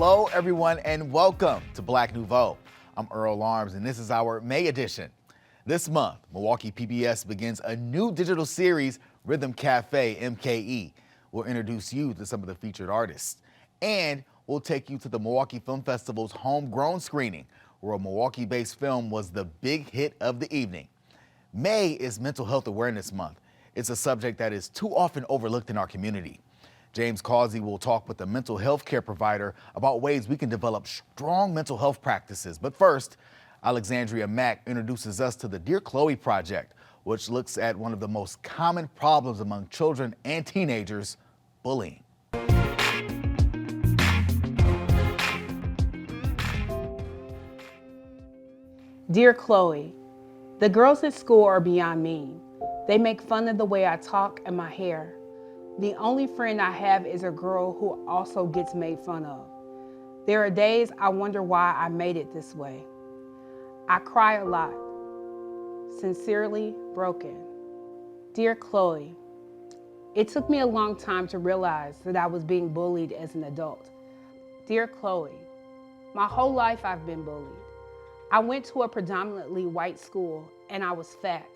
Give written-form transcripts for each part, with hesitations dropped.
Hello, everyone, and welcome to Black Nouveau. I'm Earl Arms, and this is our May edition. This month, Milwaukee PBS begins a new digital series, Rhythm Cafe, MKE. We'll introduce you to some of the featured artists. And we'll take you to the Milwaukee Film Festival's homegrown screening, where a Milwaukee-based film was the big hit of the evening. May is Mental Health Awareness Month. It's a subject that is too often overlooked in our community. James Causey will talk with a mental health care provider about ways we can develop strong mental health practices. But first, Alexandria Mack introduces us to the Dear Khloe Project, which looks at one of the most common problems among children and teenagers, bullying. Dear Khloe, the girls at school are beyond mean. They make fun of the way I talk and my hair. The only friend I have is a girl who also gets made fun of. There are days I wonder why I made it this way. I cry a lot. Sincerely broken. Dear Khloe, it took me a long time to realize that I was being bullied as an adult. Dear Khloe, my whole life I've been bullied. I went to a predominantly white school and I was fat.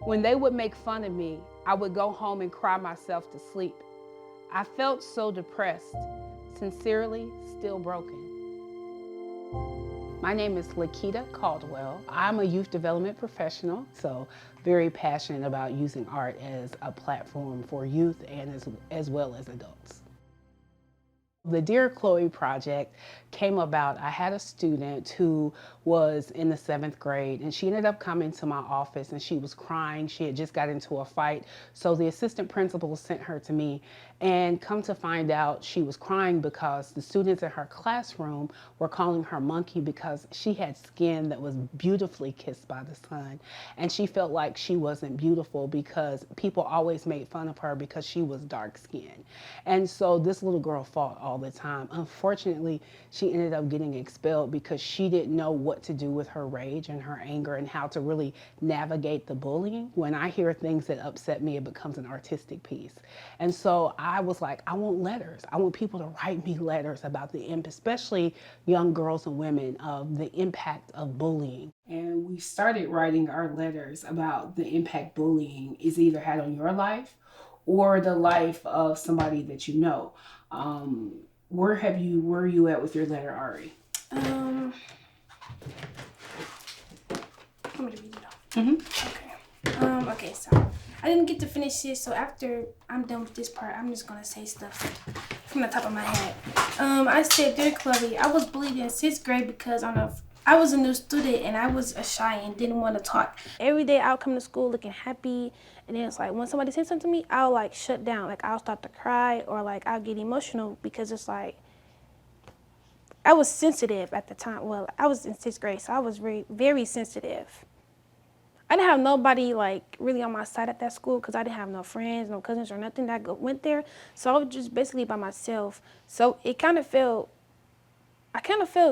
When they would make fun of me, I would go home and cry myself to sleep. I felt so depressed. Sincerely, still broken. My name is Lakita Caldwell. I'm a youth development professional, so very passionate about using art as a platform for youth and as well as adults. The Dear Khloe Project came about. I had a student who was in the 7th grade and she ended up coming to my office and she was crying. She had just got into a fight. So the assistant principal sent her to me, and come to find out she was crying because the students in her classroom were calling her monkey because she had skin that was beautifully kissed by the sun. And she felt like she wasn't beautiful because people always made fun of her because she was dark skinned. And so this little girl fought all the time. Unfortunately, she ended up getting expelled because she didn't know what to do with her rage and her anger and how to really navigate the bullying. When I hear things that upset me, it becomes an artistic piece. And so I was like, I want letters. I want people to write me letters about the impact, especially young girls and women, of the impact of bullying. And we started writing our letters about the impact bullying is either had on your life or the life of somebody that you know. Where are you at with your letter, Ari? I'm gonna read it off. Mm-hmm. Okay, so I didn't get to finish this, so after I'm done with this part, I'm just gonna say stuff from the top of my head. I said, Dear Khloe, I was bullied in 6th grade because I was a new student and I was shy and didn't want to talk. Every day I would come to school looking happy, and then it's like when somebody said something to me, I'll like shut down, like I'll start to cry or like I'll get emotional because it's like I was sensitive at the time. Well, I was in 6th grade, so I was very, very sensitive. I didn't have nobody like really on my side at that school because I didn't have no friends, no cousins or nothing that went there. So I was just basically by myself. So I kind of felt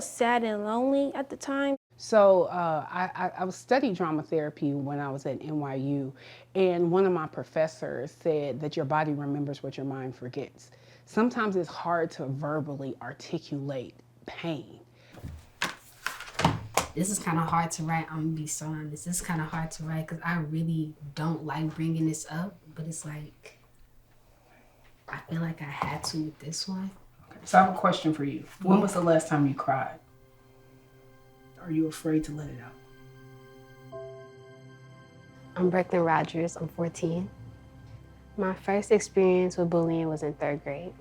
sad and lonely at the time. So I was studying drama therapy when I was at NYU, and one of my professors said that your body remembers what your mind forgets. Sometimes it's hard to verbally articulate pain. This is kind of hard to write. I'm gonna be so honest. This is kind of hard to write because I really don't like bringing this up, but it's like, I feel like I had to with this one. Okay, so I have a question for you. When was the last time you cried? Are you afraid to let it out? I'm Brooklyn Rogers. I'm 14. My first experience with bullying was in 3rd grade.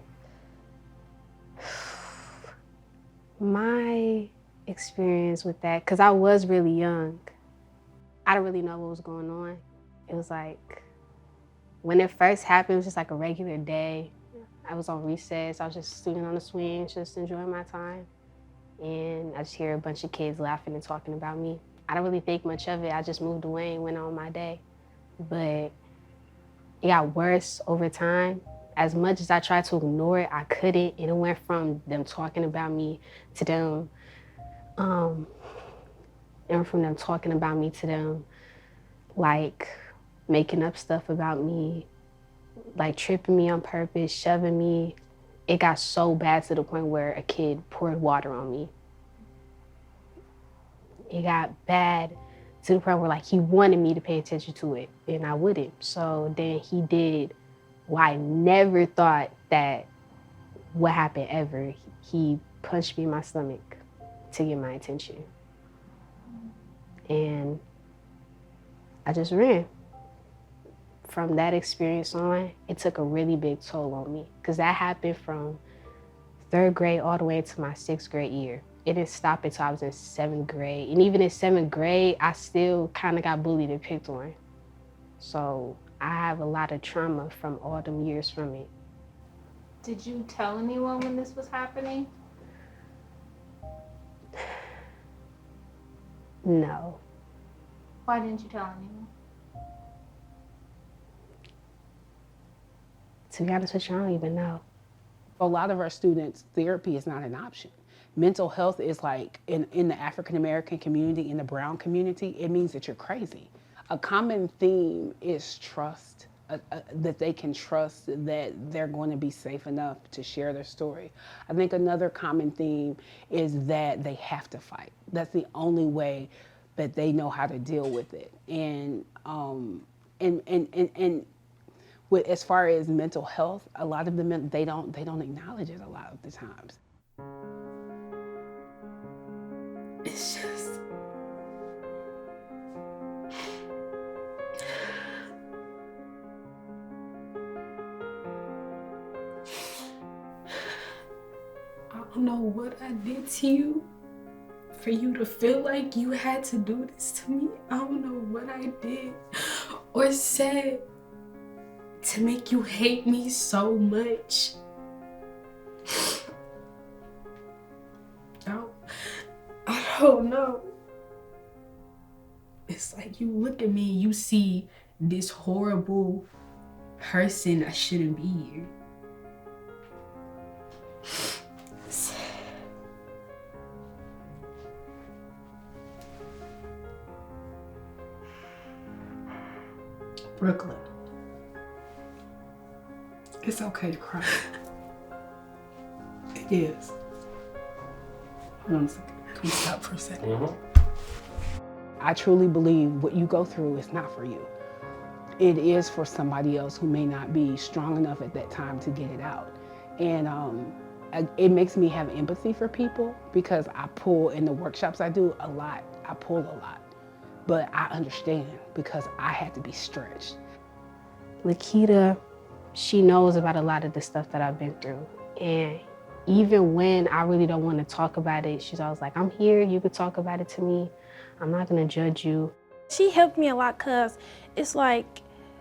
My experience with that, because I was really young, I didn't really know what was going on. It was like, when it first happened, it was just like a regular day. I was on recess, I was just sitting on the swings, just enjoying my time. And I just hear a bunch of kids laughing and talking about me. I didn't really think much of it. I just moved away and went on my day. But it got worse over time. As much as I tried to ignore it, I couldn't. And it went from them talking about me to them, like making up stuff about me, like tripping me on purpose, shoving me, it got so bad to the point where a kid poured water on me. It got bad to the point where like he wanted me to pay attention to it and I wouldn't. So then he did what I never thought that would happen ever. He punched me in my stomach to get my attention. And I just ran. From that experience on, it took a really big toll on me because that happened from 3rd grade all the way into my 6th grade year. It didn't stop until I was in 7th grade. And even in 7th grade, I still kind of got bullied and picked on. So I have a lot of trauma from all them years from it. Did you tell anyone when this was happening? No. Why didn't you tell anyone? To be honest with you, I don't even know. For a lot of our students, therapy is not an option. Mental health is like, in the African American community, in the brown community, it means that you're crazy. A common theme is trust, that they can trust that they're going to be safe enough to share their story. I think another common theme is that they have to fight. That's the only way that they know how to deal with it. And with, as far as mental health, a lot of them, they don't acknowledge it a lot of the times. It's just, I don't know what I did to you for you to feel like you had to do this to me. I don't know what I did or said to make you hate me so much. I don't know. It's like you look at me, you see this horrible person that shouldn't be here. Brooklyn. It's okay to cry. It is. Hold on a second. Can we stop for a second? Mm-hmm. I truly believe what you go through is not for you. It is for somebody else who may not be strong enough at that time to get it out. And it makes me have empathy for people because I pull in the workshops I do a lot. I pull a lot. But I understand because I had to be stretched. Lakita, she knows about a lot of the stuff that I've been through. And even when I really don't want to talk about it, she's always like, I'm here, you could talk about it to me. I'm not gonna judge you. She helped me a lot because it's like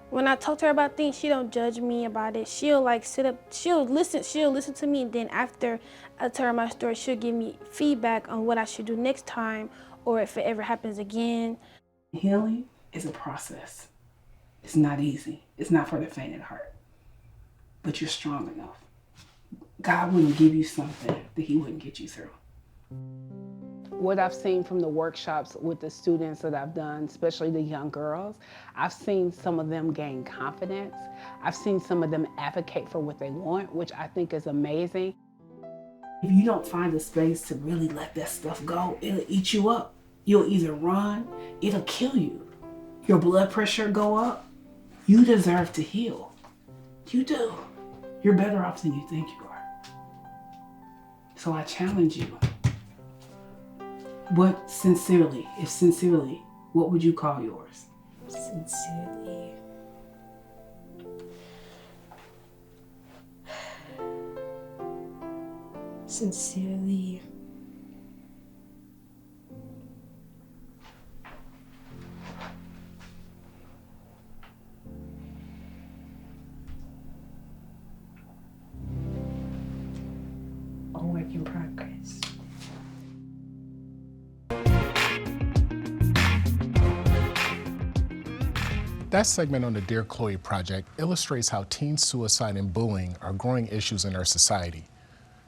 when I talk to her about things, she don't judge me about it. She'll like sit up, she'll listen to me, and then after I tell her my story, she'll give me feedback on what I should do next time or if it ever happens again. Healing is a process. It's not easy. It's not for the faint at heart. But you're strong enough. God wouldn't give you something that he wouldn't get you through. What I've seen from the workshops with the students that I've done, especially the young girls, I've seen some of them gain confidence. I've seen some of them advocate for what they want, which I think is amazing. If you don't find a space to really let that stuff go, it'll eat you up. You'll either run, it'll kill you. Your blood pressure go up. You deserve to heal. You do. You're better off than you think you are. So I challenge you. What sincerely, if sincerely, what would you call yours? Sincerely. Sincerely. A work in progress. That segment on the Dear Khloe Project illustrates how teen suicide and bullying are growing issues in our society.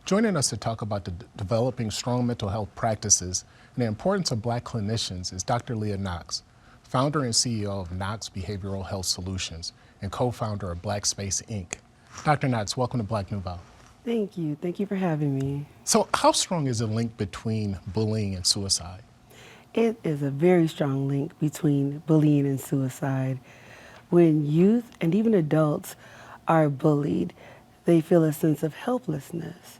Joining us to talk about developing strong mental health practices and the importance of Black clinicians is Dr. Leah Knox, founder and CEO of Knox Behavioral Health Solutions and co-founder of Black Space Inc. Dr. Knox, welcome to Black Nouveau. Thank you. Thank you for having me. So how strong is the link between bullying and suicide? It is a very strong link between bullying and suicide. When youth and even adults are bullied, they feel a sense of helplessness,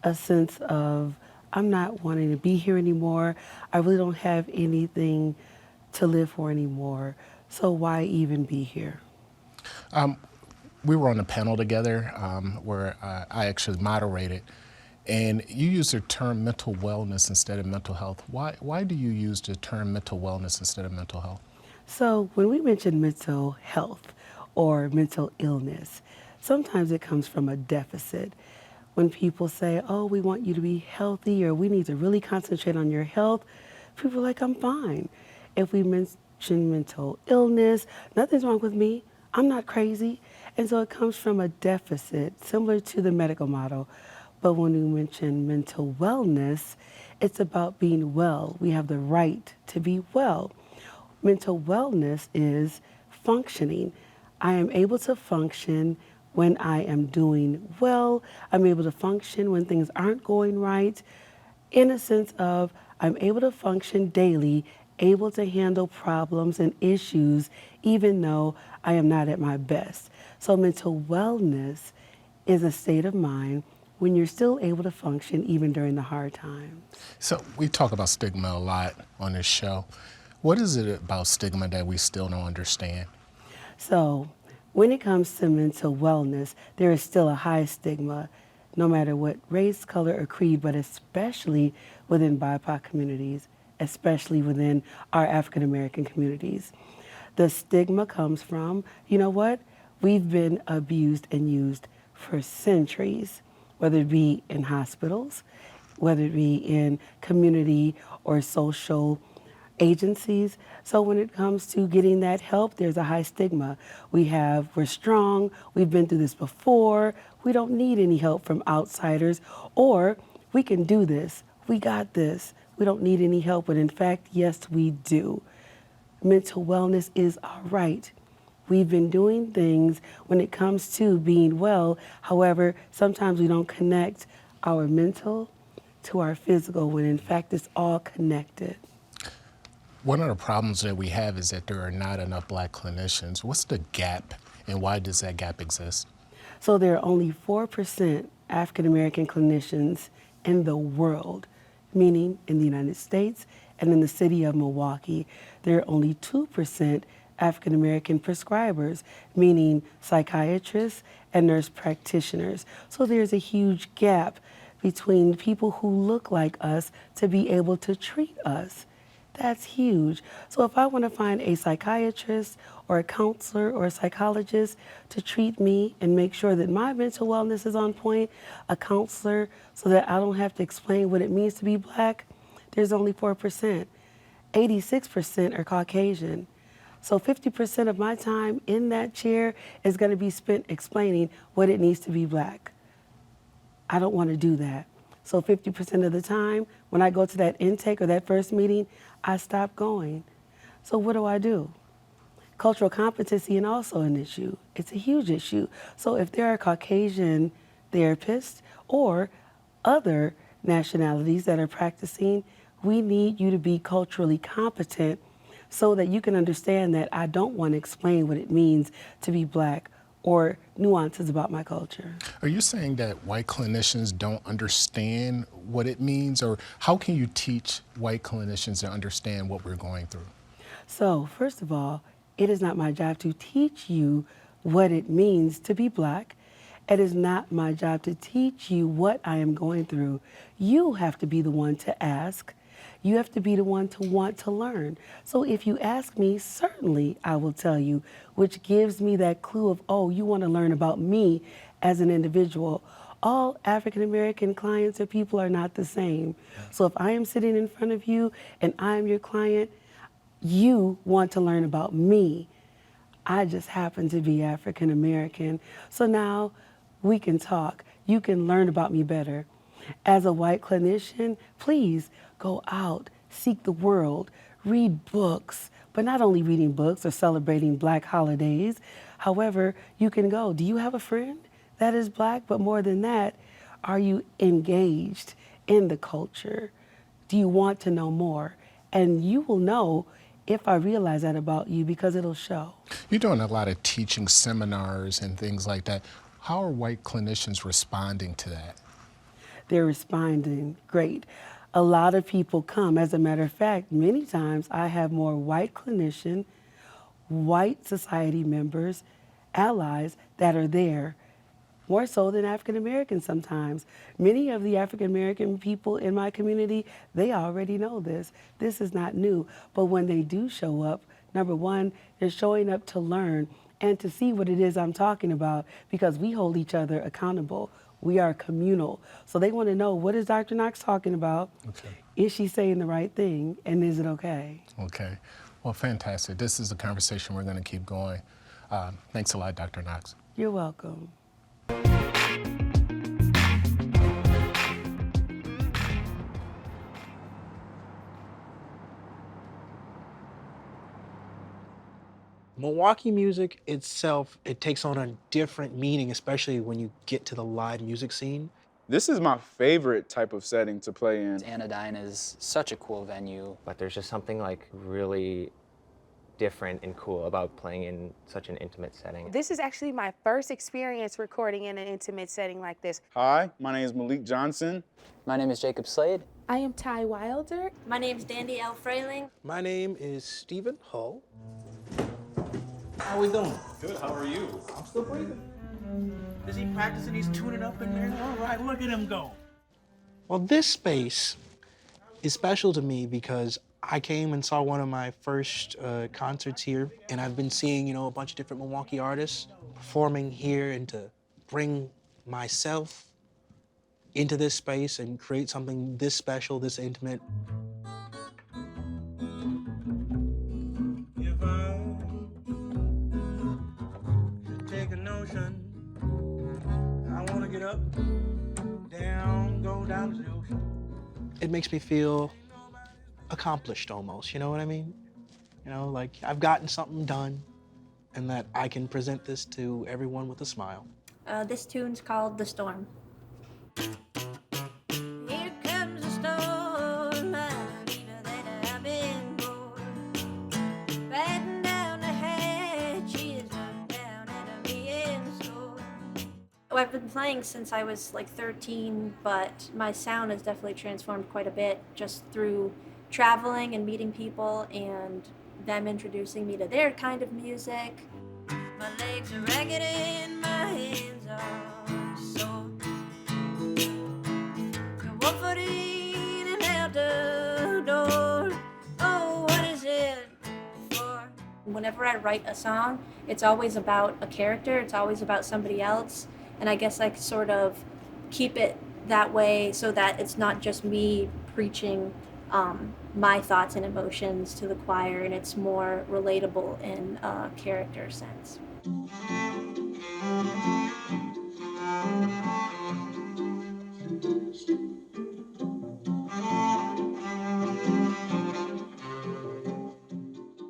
a sense of, I'm not wanting to be here anymore. I really don't have anything to live for anymore. So why even be here? We were on a panel together where I actually moderated, and you used the term mental wellness instead of mental health. Why do you use the term mental wellness instead of mental health? So when we mention mental health or mental illness, sometimes it comes from a deficit. When people say, oh, we want you to be healthy or we need to really concentrate on your health, people are like, I'm fine. If we mention mental illness, nothing's wrong with me. I'm not crazy. And so it comes from a deficit, similar to the medical model. But when we mention mental wellness, it's about being well. We have the right to be well. Mental wellness is functioning. I am able to function when I am doing well. I'm able to function when things aren't going right. In a sense of, I'm able to function daily, able to handle problems and issues, even though I am not at my best. So mental wellness is a state of mind when you're still able to function even during the hard times. So we talk about stigma a lot on this show. What is it about stigma that we still don't understand? So when it comes to mental wellness, there is still a high stigma, no matter what race, color, or creed, but especially within BIPOC communities, especially within our African American communities. The stigma comes from, you know what? We've been abused and used for centuries, whether it be in hospitals, whether it be in community or social agencies. So when it comes to getting that help, there's a high stigma. We're strong, we've been through this before, we don't need any help from outsiders, or we can do this, we got this, we don't need any help, but in fact, yes, we do. Mental wellness is our right. We've been doing things when it comes to being well. However, sometimes we don't connect our mental to our physical when in fact it's all connected. One of the problems that we have is that there are not enough Black clinicians. What's the gap and why does that gap exist? So there are only 4% African American clinicians in the world, meaning in the United States and in the city of Milwaukee. There are only 2% African American prescribers, meaning psychiatrists and nurse practitioners. So there's a huge gap between people who look like us to be able to treat us. That's huge. So if I want to find a psychiatrist or a counselor or a psychologist to treat me and make sure that my mental wellness is on point, a counselor so that I don't have to explain what it means to be Black, there's only 4%. 86% are Caucasian. So 50% of my time in that chair is going to be spent explaining what it needs to be Black. I don't want to do that. So 50% of the time, when I go to that intake or that first meeting, I stop going. So what do? Cultural competency is also an issue. It's a huge issue. So if there are Caucasian therapists or other nationalities that are practicing, we need you to be culturally competent so that you can understand that I don't want to explain what it means to be Black or nuances about my culture. Are you saying that white clinicians don't understand what it means, or how can you teach white clinicians to understand what we're going through? So first of all, it is not my job to teach you what it means to be Black. It is not my job to teach you what I am going through. You have to be the one to ask. You have to be the one to want to learn. So if you ask me, certainly I will tell you, which gives me that clue of, oh, you want to learn about me as an individual. All African American clients or people are not the same. So if I am sitting in front of you and I'm your client, you want to learn about me. I just happen to be African American. So now we can talk. You can learn about me better. As a white clinician, please go out, seek the world, read books, but not only reading books or celebrating Black holidays. However, you can go, do you have a friend that is Black? But more than that, Are you engaged in the culture? Do you want to know more? And you will know if I realize that about you because it'll show. You're doing a lot of teaching seminars and things like that. How are white clinicians responding to that? They're responding great. A lot of people come. As a matter of fact, many times I have more white clinician, white society members, allies that are there, more so than African Americans sometimes. Many of the African American people in my community, they already know this. This is not new. But when they do show up, number one, they're showing up to learn and to see what it is I'm talking about because we hold each other accountable. We are communal. So they want to know, what is Dr. Knox talking about? Okay. Is she saying the right thing? And is it okay? Okay. Well, fantastic. This is a conversation we're going to keep going. Thanks a lot, Dr. Knox. You're welcome. Milwaukee music itself, it takes on a different meaning, especially when you get to the live music scene. This is my favorite type of setting to play in. Anodyne is such a cool venue. But there's just something like really different and cool about playing in such an intimate setting. This is actually my first experience recording in an intimate setting like this. Hi, my name is Malik Johnson. My name is Jacob Slade. I am Ty Wilder. My name's Dandy L. Frayling. My name is Stephen Hull. How we doing? Good, how are you? I'm still breathing. Is he practicing? He's tuning up in there? All right, look at him go. Well, this space is special to me because I came and saw one of my first concerts here, and I've been seeing, a bunch of different Milwaukee artists performing here, and to bring myself into this space and create something this special, this intimate. If I could take a notion, I want to get up, down, go down to the ocean. It makes me feel accomplished almost, you know what I mean? Like I've gotten something done and that I can present this to everyone with a smile. This tune's called The Storm. Here comes the storm, I've been born. Batten down the hatches, down at me and so. I've been playing since I was like 13, but my sound has definitely transformed quite a bit just through traveling and meeting people and them introducing me to their kind of music. My legs are ragged and my hands are sore. Got 1 foot in and out the door. Oh, what is it for? Whenever I write a song, it's always about a character, it's always about somebody else. And I guess I sort of keep it that way so that it's not just me preaching my thoughts and emotions to the choir, and it's more relatable in a character sense.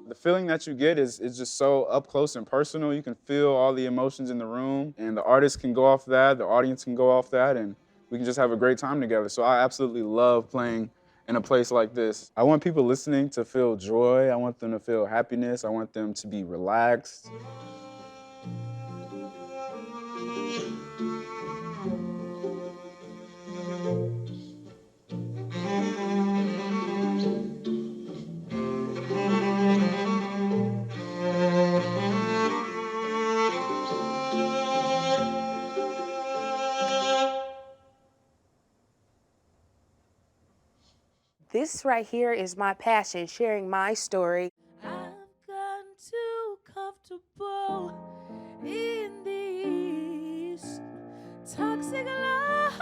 The feeling that you get is just so up close and personal. You can feel all the emotions in the room, and the artist can go off that, the audience can go off that, and we can just have a great time together. So I absolutely love playing in a place like this. I want people listening to feel joy. I want them to feel happiness. I want them to be relaxed. This right here is my passion, sharing my story. I've gotten too comfortable in this toxic love.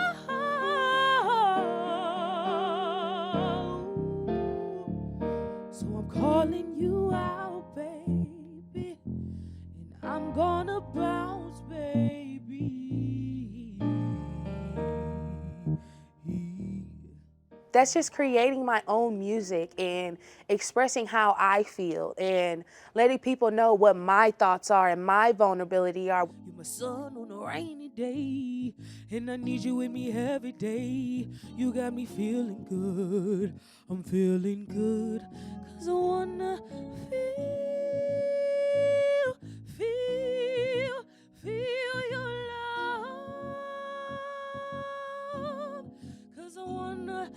So I'm calling you out, baby, and I'm gonna bounce, baby. That's just creating my own music and expressing how I feel and letting people know what my thoughts are and my vulnerability are. You're my sun on a rainy day, and I need you with me every day. You got me feeling good. I'm feeling good, 'cause I wanna feel your love. 'Cause I wanna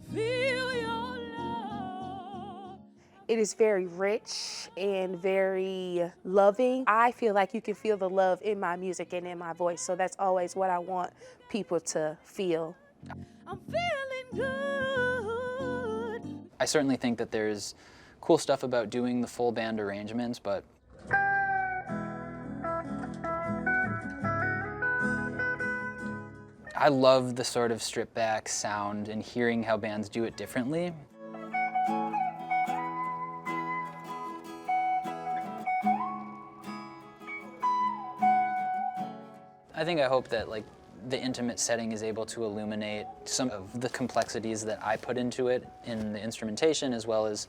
feel your love. It is very rich and very loving. I feel like you can feel the love in my music and in my voice, so that's always what I want people to feel. I'm feeling good. I certainly think that there's cool stuff about doing the full band arrangements, but I love the sort of stripped back sound and hearing how bands do it differently. I hope that like the intimate setting is able to illuminate some of the complexities that I put into it in the instrumentation as well as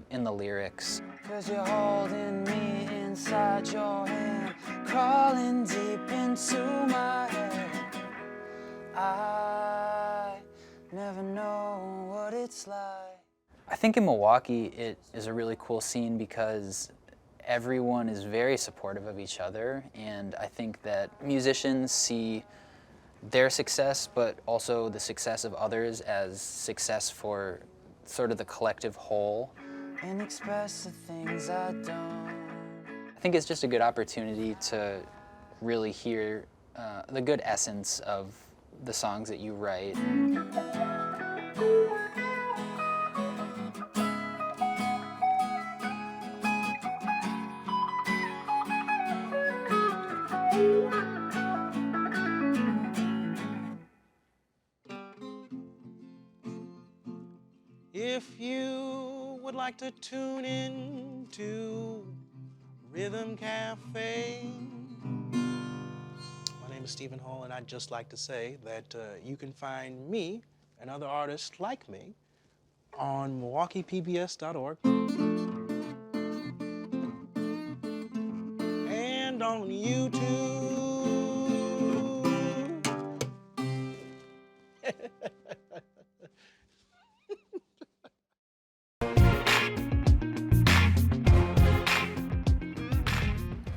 in the lyrics. 'Cause you're holding me inside your hand, crawling deep into my head. I never know what it's like. I think in Milwaukee it is a really cool scene because everyone is very supportive of each other, and I think that musicians see their success, but also the success of others as success for sort of the collective whole. And express the things I don't. I think it's just a good opportunity to really hear the good essence of the songs that you write. If you would like to tune in to Rhythm Cafe, my name is Stephen Hall, and I'd just like to say that you can find me and other artists like me on MilwaukeePBS.org and on YouTube.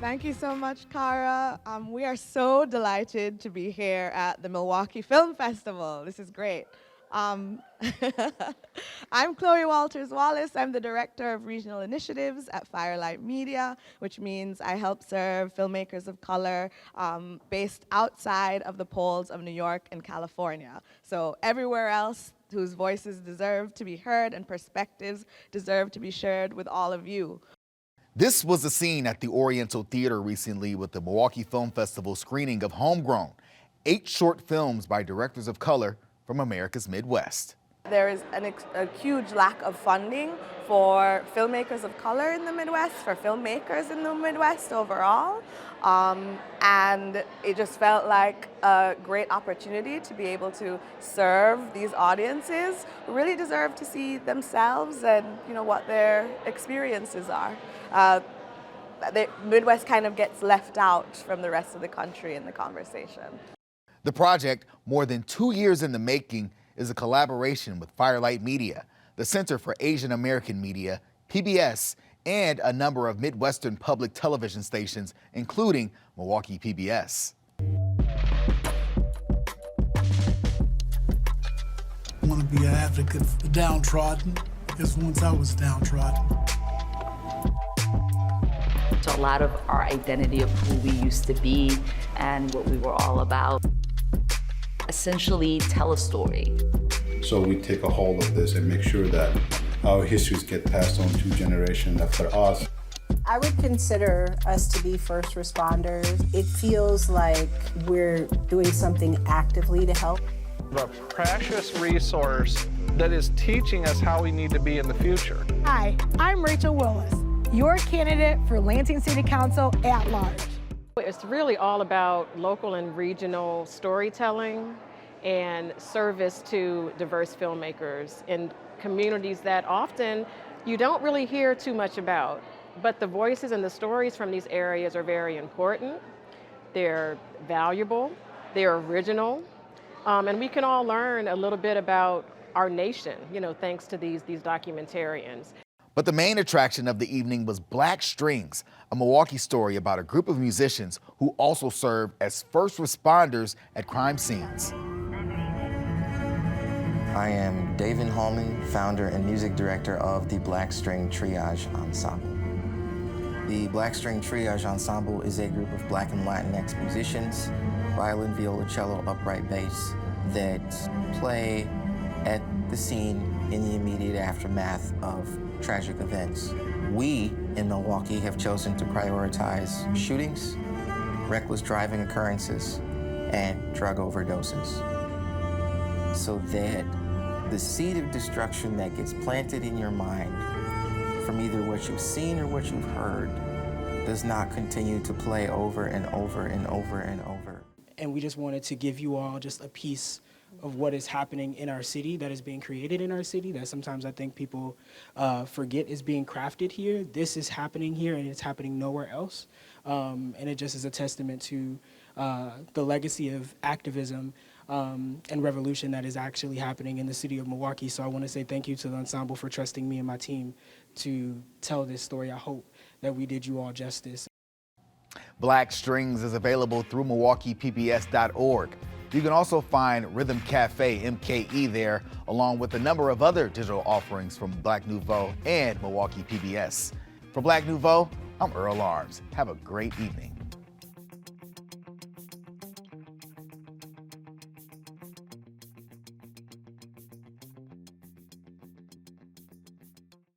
Thank you so much, Cara. We are so delighted to be here at the Milwaukee Film Festival. This is great. I'm Khloe Walters-Wallace. I'm the Director of Regional Initiatives at Firelight Media, which means I help serve filmmakers of color based outside of the poles of New York and California. So everywhere else whose voices deserve to be heard and perspectives deserve to be shared with all of you. This was the scene at the Oriental Theater recently with the Milwaukee Film Festival screening of Homegrown, 8 short films by directors of color from America's Midwest. There is a huge lack of funding for filmmakers of color in the Midwest, for filmmakers in the Midwest overall. And it just felt like a great opportunity to be able to serve these audiences who really deserve to see themselves and what their experiences are. The Midwest kind of gets left out from the rest of the country in the conversation. The project, more than 2 years in the making, is a collaboration with Firelight Media, the Center for Asian American Media, PBS, and a number of Midwestern public television stations, including Milwaukee PBS. I want to be an advocate for the downtrodden, because once I was downtrodden. So a lot of our identity of who we used to be and what we were all about. Essentially tell a story. So we take a hold of this and make sure that our histories get passed on to generations after us. I would consider us to be first responders. It feels like we're doing something actively to help. A precious resource that is teaching us how we need to be in the future. Hi, I'm Rachel Willis, your candidate for Lansing City Council at large. It's really all about local and regional storytelling and service to diverse filmmakers in communities that often you don't really hear too much about. But the voices and the stories from these areas are very important. They're valuable, they're original, and we can all learn a little bit about our nation, thanks to these documentarians. But the main attraction of the evening was Black Strings, a Milwaukee story about a group of musicians who also serve as first responders at crime scenes. I am David Hallman, founder and music director of the Black String Triage Ensemble. The Black String Triage Ensemble is a group of Black and Latinx musicians, violin, viola, cello, upright bass, that play at the scene in the immediate aftermath of tragic events. We in Milwaukee have chosen to prioritize shootings, reckless driving occurrences, and drug overdoses, so that the seed of destruction that gets planted in your mind from either what you've seen or what you've heard does not continue to play over and over and over and over. And we just wanted to give you all just a piece of what is happening in our city, that is being created in our city, that sometimes I think people forget is being crafted here. This is happening here and it's happening nowhere else. And it just is a testament to the legacy of activism and revolution that is actually happening in the city of Milwaukee. So I want to say thank you to the ensemble for trusting me and my team to tell this story. I hope that we did you all justice. Black Strings is available through MilwaukeePBS.org. You can also find Rhythm Cafe, MKE, there, along with a number of other digital offerings from Black Nouveau and Milwaukee PBS. For Black Nouveau, I'm Earl Arms. Have a great evening.